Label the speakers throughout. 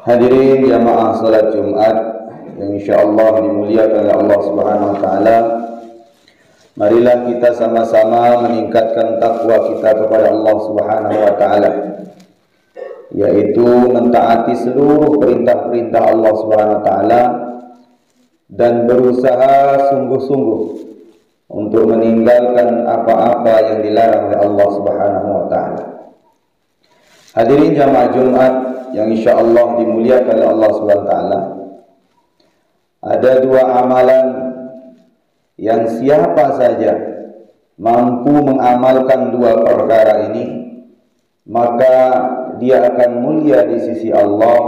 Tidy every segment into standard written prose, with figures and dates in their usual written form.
Speaker 1: Hadirin jamaah salat Jumat yang insyaallah dimuliakan oleh Allah Subhanahu wa taala. Marilah kita sama-sama meningkatkan takwa kita kepada Allah Subhanahu wa taala, yaitu mentaati seluruh perintah-perintah Allah Subhanahu wa taala dan berusaha sungguh-sungguh untuk meninggalkan apa-apa yang dilarang oleh Allah Subhanahu wa taala. Hadirin jamaah Jumat yang insyaallah dimuliakan oleh Allah Subhanahu wa taala. Ada dua amalan yang siapa saja mampu mengamalkan dua perkara ini, maka dia akan mulia di sisi Allah,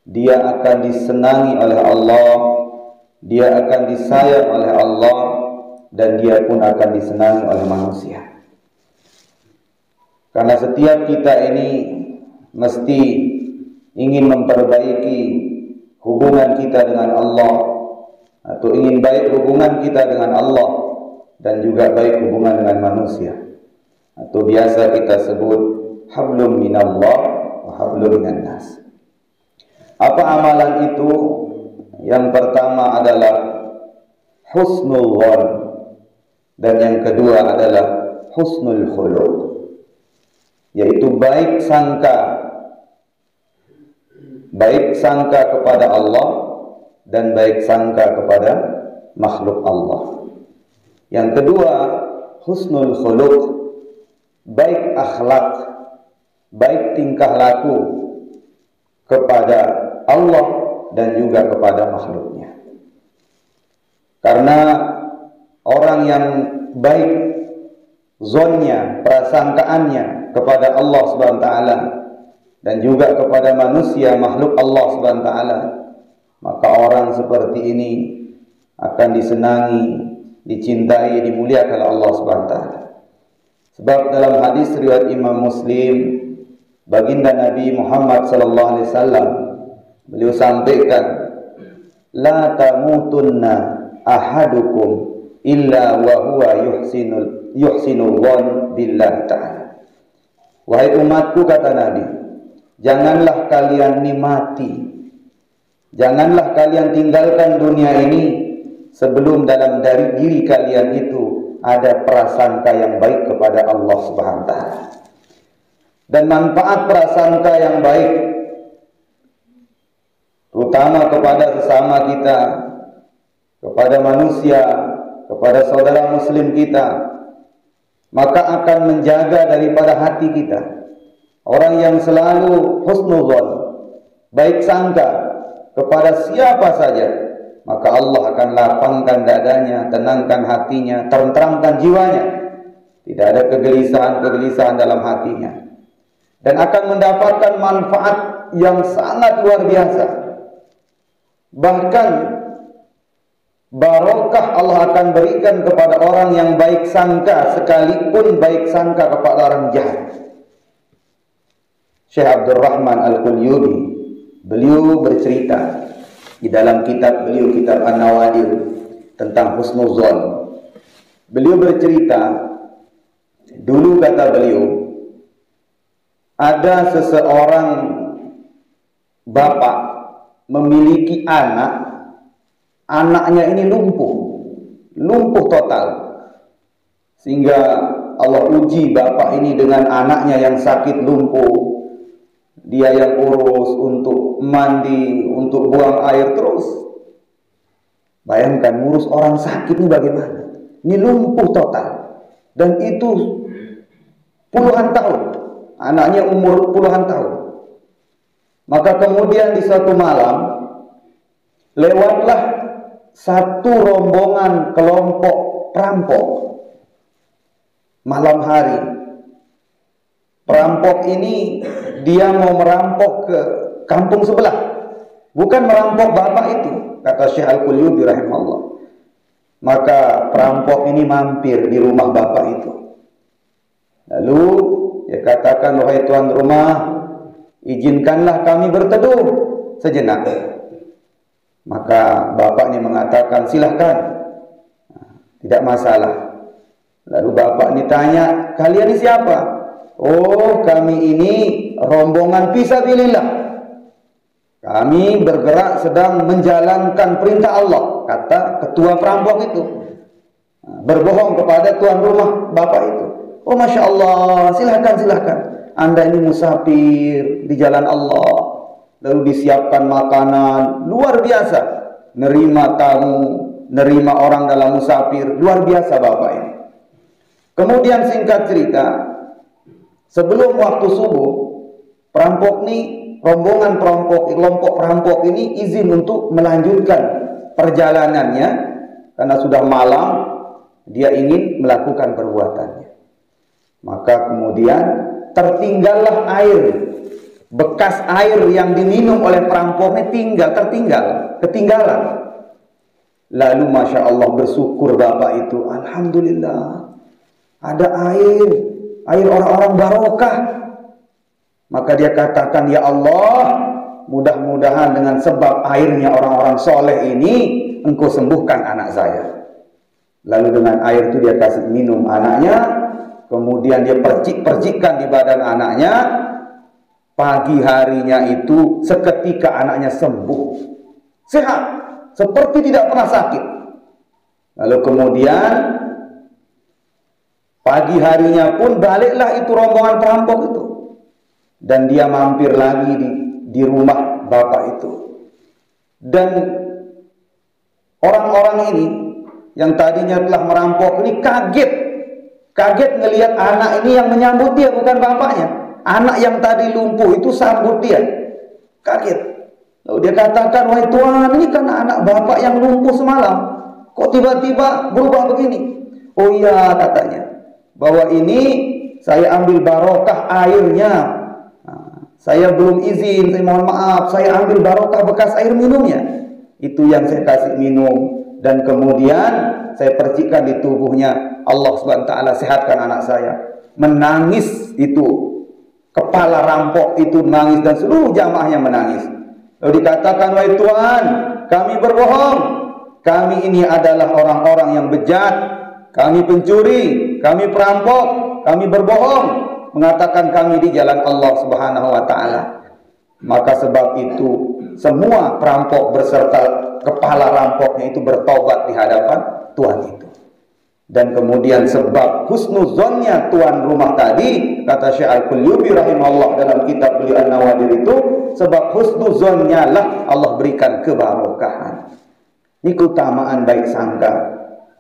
Speaker 1: dia akan disenangi oleh Allah, dia akan disayang oleh Allah, dan dia pun akan disenangi oleh manusia. Karena setiap kita ini mesti ingin memperbaiki hubungan kita dengan Allah, atau ingin baik hubungan kita dengan Allah dan juga baik hubungan dengan manusia, atau biasa kita sebut hablum minallah wa hablum minan nas. Apa amalan itu? Yang pertama adalah husnul dhon, dan yang kedua adalah husnul khuluq, yaitu baik sangka kepada Allah dan baik sangka kepada makhluk Allah. Yang kedua, husnul khuluq, baik akhlak, baik tingkah laku kepada Allah dan juga kepada makhluknya. Karena orang yang baik zonnya, prasangkaannya kepada Allah Subhanahu wa taala dan juga kepada manusia makhluk Allah Subhanahu wa taala, maka orang seperti ini akan disenangi, dicintai, dimuliakan oleh Allah Subhanahu wa taala. Sebab dalam hadis riwayat Imam Muslim, baginda Nabi Muhammad sallallahu alaihi wasallam beliau sampaikan, la tamutunna ahadukum illa wa huwa yuhsinul dhann billah ta'ala. Wahai umatku, kata Nabi, janganlah kalian mati, janganlah kalian tinggalkan dunia ini sebelum dalam dari diri kalian itu ada prasangka yang baik kepada Allah Subhanahu wa taala. Dan manfaat prasangka yang baik, terutama kepada sesama kita, kepada manusia, kepada saudara muslim kita, maka akan menjaga daripada hati kita. Orang yang selalu husnuzon, baik sangka kepada siapa saja, maka Allah akan lapangkan dadanya, tenangkan hatinya, tenteramkan jiwanya. Tidak ada kegelisahan-kegelisahan dalam hatinya, dan akan mendapatkan manfaat yang sangat luar biasa. Bahkan barokah Allah akan berikan kepada orang yang baik sangka, sekalipun baik sangka kepada orang jahat. Syekh Abdul Rahman Al-Qulyubi, beliau bercerita di dalam kitab beliau, kitab An-Nawadir, tentang husnuzon. Beliau bercerita, dulu kata beliau, ada seseorang bapak memiliki anak, anaknya ini lumpuh total, sehingga Allah uji bapak ini dengan anaknya yang sakit lumpuh. Dia yang urus untuk mandi, untuk buang air terus. Bayangkan ngurus orang sakit ini bagaimana? Ini lumpuh total, dan itu puluhan tahun, anaknya umur puluhan tahun. Maka kemudian di suatu malam lewatlah satu rombongan kelompok perampok. Malam hari, perampok ini dia mau merampok ke kampung sebelah, bukan merampok bapak itu, kata Syekh Al-Qulyubi rahimahullah. Maka perampok ini mampir di rumah bapak itu. Lalu dia katakan, wahai tuan rumah, izinkanlah kami berteduh sejenak. Maka bapaknya mengatakan, silahkan, tidak masalah. Lalu bapak ini tanya, kalian ini siapa? Oh, kami ini rombongan fisabilillah. Kami bergerak sedang menjalankan perintah Allah, kata ketua perampok itu. Berbohong kepada tuan rumah bapak itu. Oh Masya Allah, silahkan. Anda ini musafir di jalan Allah. Lalu disiapkan makanan, luar biasa. Nerima tamu, nerima orang dalam musafir, luar biasa bapak ini. Kemudian singkat cerita, sebelum waktu subuh, perampok ini, kelompok perampok ini izin untuk melanjutkan perjalanannya karena sudah malam, dia ingin melakukan perbuatannya. Maka kemudian tertinggallah air, bekas air yang diminum oleh perampoknya ketinggalan. Lalu Masya Allah bersyukur bapak itu, Alhamdulillah ada air orang-orang barokah. Maka dia katakan, ya Allah, mudah-mudahan dengan sebab airnya orang-orang soleh ini, Engkau sembuhkan anak saya. Lalu dengan air itu dia kasih minum anaknya, kemudian dia percikkan di badan anaknya. Pagi harinya itu seketika anaknya sembuh, sehat, seperti tidak pernah sakit. Lalu kemudian pagi harinya pun baliklah itu rombongan perampok itu, dan dia mampir lagi di rumah bapak itu. Dan orang-orang ini yang tadinya telah merampok ini kaget ngelihat anak ini yang menyambut dia, bukan bapaknya. Anak yang tadi lumpuh itu sambut dia, kaget. Lalu dia katakan, wahai Tuhan, ini kan anak bapak yang lumpuh semalam, kok tiba-tiba berubah begini? Oh iya, katanya, bahwa ini saya ambil barokah airnya. Saya belum izin, saya mohon maaf, saya ambil barokah bekas air minumnya. Itu yang saya kasih minum, dan kemudian saya percikkan di tubuhnya. Allah Subhanahu wa taala sehatkan anak saya. Menangis itu, kepala rampok itu menangis dan seluruh jamaahnya menangis. Lalu dikatakan, wahai Tuhan, kami berbohong. Kami ini adalah orang-orang yang bejat. Kami pencuri, kami perampok, kami berbohong, mengatakan kami di jalan Allah Subhanahu wa taala. Maka sebab itu semua perampok beserta kepala rampoknya itu bertobat di hadapan Tuhan itu. Dan kemudian sebab husnuzonnya tuan rumah tadi, kata Syekh Al-Qulyubi rahimahullah dalam kitab beliau An-Nawadir itu, sebab husnuzonnya lah Allah berikan kebarokahan. Ini keutamaan baik sangka,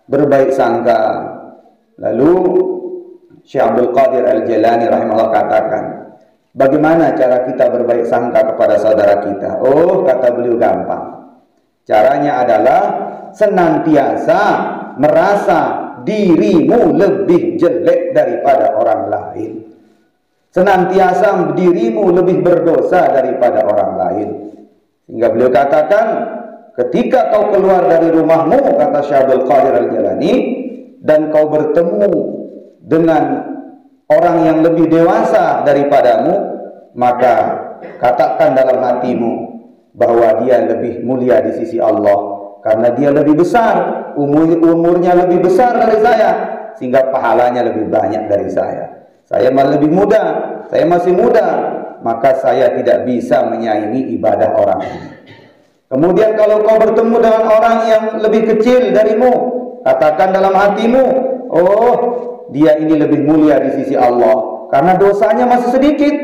Speaker 1: berbaik sangka. Lalu Syekh Abdul Qadir Al-Jalani rahimahullah katakan, bagaimana cara kita berbaik sangka kepada saudara kita? Oh, kata beliau, gampang. Caranya adalah senantiasa merasa dirimu lebih jelek daripada orang lain. Senantiasa dirimu lebih berdosa daripada orang lain. Sehingga beliau katakan, ketika kau keluar dari rumahmu, kata Syekh Abdul Qadir Al-Jalani, dan kau bertemu dengan orang yang lebih dewasa daripadamu, maka katakan dalam hatimu bahwa dia lebih mulia di sisi Allah, karena dia lebih besar, umurnya lebih besar dari saya, sehingga pahalanya lebih banyak dari saya. Saya malah lebih muda, saya masih muda, maka saya tidak bisa menyaingi ibadah orang ini. Kemudian kalau kau bertemu dengan orang yang lebih kecil darimu, katakan dalam hatimu, oh, dia ini lebih mulia di sisi Allah, karena dosanya masih sedikit,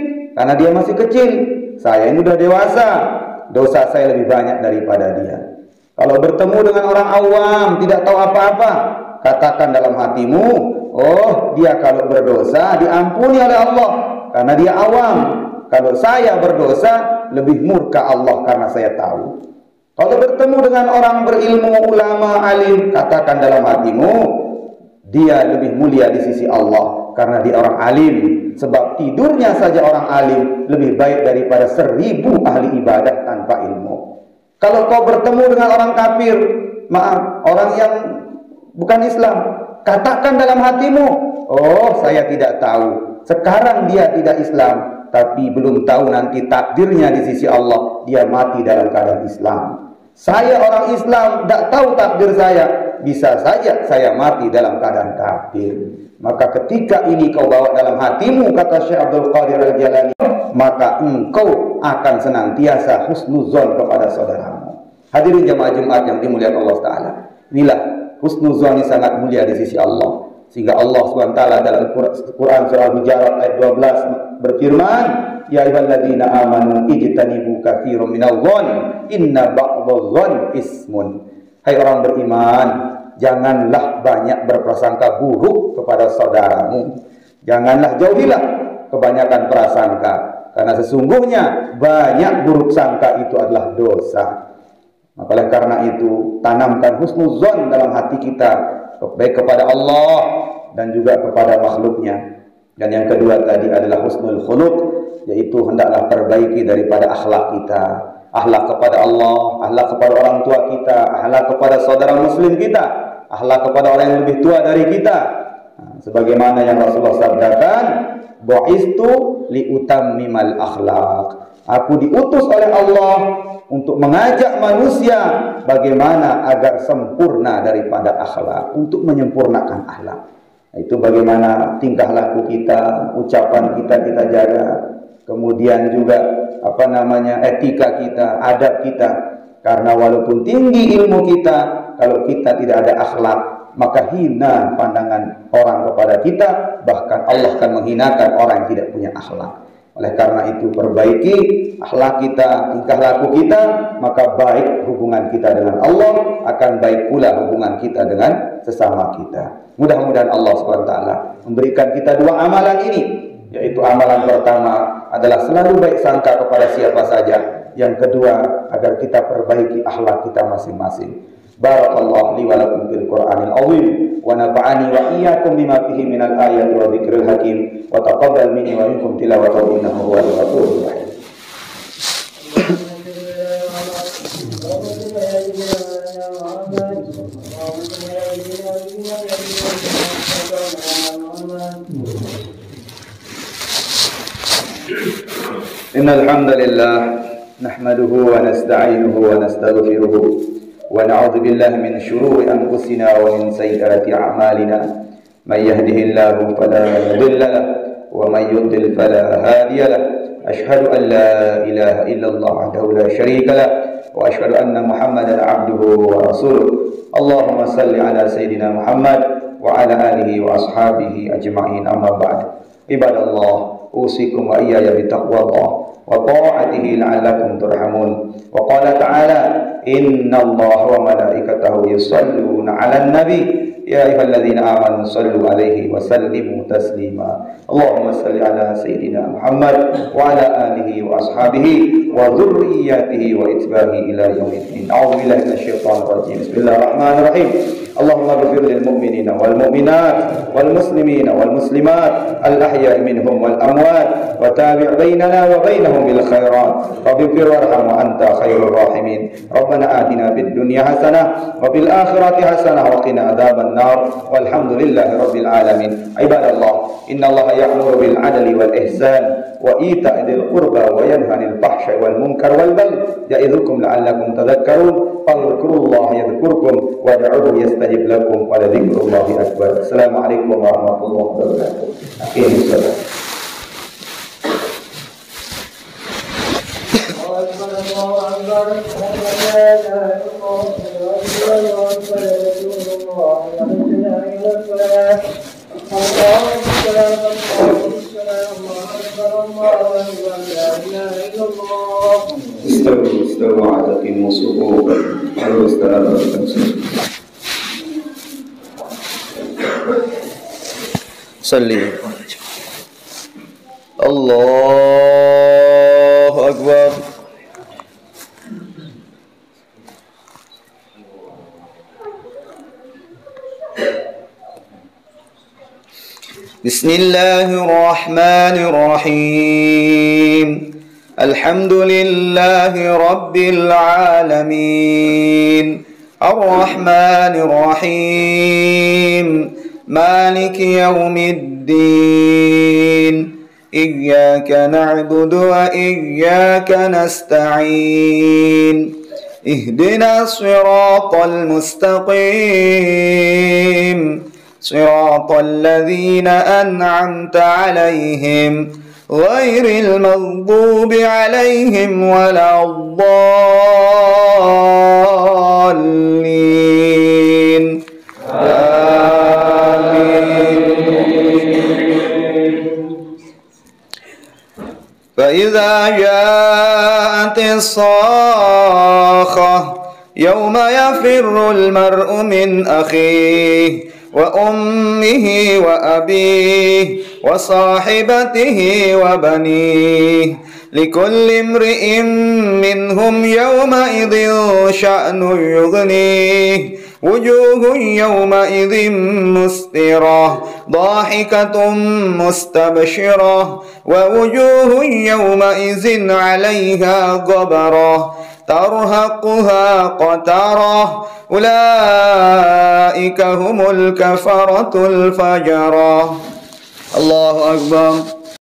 Speaker 1: karena dia masih kecil. Saya ini sudah dewasa, dosa saya lebih banyak daripada dia. Kalau bertemu dengan orang awam, tidak tahu apa-apa, katakan dalam hatimu, oh, dia kalau berdosa diampuni oleh Allah, karena dia awam. Kalau saya berdosa, lebih murka Allah karena saya tahu. Kalau bertemu dengan orang berilmu, ulama, alim, katakan dalam hatimu, dia lebih mulia di sisi Allah karena dia orang alim. Sebab tidurnya saja orang alim lebih baik daripada 1000 ahli ibadah tanpa ilmu. Kalau kau bertemu dengan orang kafir, maaf, orang yang bukan Islam, katakan dalam hatimu, oh, saya tidak tahu, sekarang dia tidak Islam, tapi belum tahu nanti takdirnya di sisi Allah, dia mati dalam keadaan Islam. Saya orang Islam, tidak tahu takdir saya, bisa saja saya mati dalam keadaan kafir. Maka ketika ini kau bawa dalam hatimu, kata Syekh Abdul Qadir Al-Jalani, maka engkau akan senantiasa husnuzon kepada saudaramu. Hadirin jamaah Jumat yang dimuliakan Allah Ta'ala, inilah husnuzon yang sangat mulia di sisi Allah. Sehingga Allah SWT dalam Quran surah Al-Hujarat ayat 12 berfirman, ya ayyuhalladzina amanu ijtanibu katsiran minadh-dhon inna ba'dadh-dhon ismun. Hai orang beriman, janganlah banyak berprasangka buruk kepada saudaramu. Janganlah jauhilah kebanyakan prasangka, karena sesungguhnya banyak buruk sangka itu adalah dosa. Maka oleh karena itu, tanamkan husnuzon dalam hati kita, baik kepada Allah dan juga kepada makhluknya. Dan yang kedua tadi adalah husnul khuluq, yaitu hendaklah perbaiki daripada akhlak kita. Akhlak kepada Allah, akhlak kepada orang tua kita, akhlak kepada saudara muslim kita, akhlak kepada orang yang lebih tua dari kita. Sebagaimana yang Rasulullah sabdakan, bu'istu liutammimal akhlak. Aku diutus oleh Allah untuk mengajak manusia bagaimana agar sempurna daripada akhlak, untuk menyempurnakan akhlak. Itu bagaimana tingkah laku kita, ucapan kita jaga, kemudian juga etika kita, adab kita. Karena walaupun tinggi ilmu kita, kalau kita tidak ada akhlak, maka hina pandangan orang kepada kita, bahkan Allah akan menghinakan orang yang tidak punya akhlak. Oleh karena itu, perbaiki akhlak kita, tingkah laku kita, maka baik hubungan kita dengan Allah, akan baik pula hubungan kita dengan sesama kita. Mudah-mudahan Allah SWT memberikan kita dua amalan ini, yaitu amalan pertama adalah selalu baik sangka kepada siapa saja. Yang kedua, agar kita perbaiki akhlak kita masing-masing. Barakallahu li wa lakum fil Qur'anil azim wa nafa'ani wa iyyakum bima fihi minal ayati wa dzikril hakim wa taqabbal minni wa minkum tilawatahu innahu huwal ghafurur rahim. Innal hamdalillah nahmaduhu wa nasta'inuhu wa nastaghfiruh wa na'udzu billahi min shururi anfusina wa min sayyiati a'malina. May yahdihillahu fala mudilla lahu wa may yudlil fala hadiya lahu. Ashhadu an la ilaha illallah wahdahu la syarika lahu wa ashhadu anna Muhammadan 'abduhu wa rasuluh. Allahumma salli ala sayyidina Muhammad wa ala alihi wa ashabihi ajma'in, amma ba'd. Ibadallah, usikum wa iyaya bitaqwallah wa ta'atihi la'allakum turhamun. Wa qala ta'ala, inna allaha wa malaikatahu yusalluna 'alan nabi ya ayyuhalladzina amanu sallu 'alaihi wa sallimu taslima. Allahumma salli ala sayyidina Muhammad wa ala alihi wa ashabihi wa dhurriyyatihi wa itbahi ila yaumiddin. A'udzu billahi minasyaitonir rajim. Bismillahirrahmanirrahim. Allahumma ighfir lil mu'minina wal mu'minat wal muslimina wal muslimat al ahya'i minhum wal amwat wa tabi' bainana wa bainahum bil khairat. Waghfir warham wa anta khairur rahimin. Rabbana atina fid dunya hasanah wa fil akhirati hasanah wa qina adzaban nar. Walhamdulillahi rabbil alamin. Ibadallah, innallaha ya'muru bil adli wal ihsan wa ita'i dzil qurba wa yanha 'anil fahsya'i wal munkar wal baghi ya'idzukum la'allakum tadhakkarun. Fadhkurullaha yadhkurkum wad'uuhu yastajib lakum wa ladzikrullahi akbar. Assalamualaikum warahmatullahi wabarakatuh. Akhirul salam. استووا عتقوا صفوف صلي الله أكبر. بسم الله الرحمن الرحيم. الحمد لله رب العالمين الرحمن الرحيم مالك يوم الدين إياك نعبد وإياك نستعين اهدنا الصراط المستقيم
Speaker 2: صراط الذين أنعمت عليهم غير المغضوب عليهم ولا الضالين فإذا جاءت الصاخة يوم يفر المرء من أخيه وأمه وأبيه وصاحبته وبنيه لكل امرئ منهم يومئذ شأن يغنيه وجوه يومئذ مسفرة ضاحكة مستبشرة ووجوه يومئذ عليها غبرة ترهقها قترة أولئك هم الكفرة الفجرة. الله أكبر.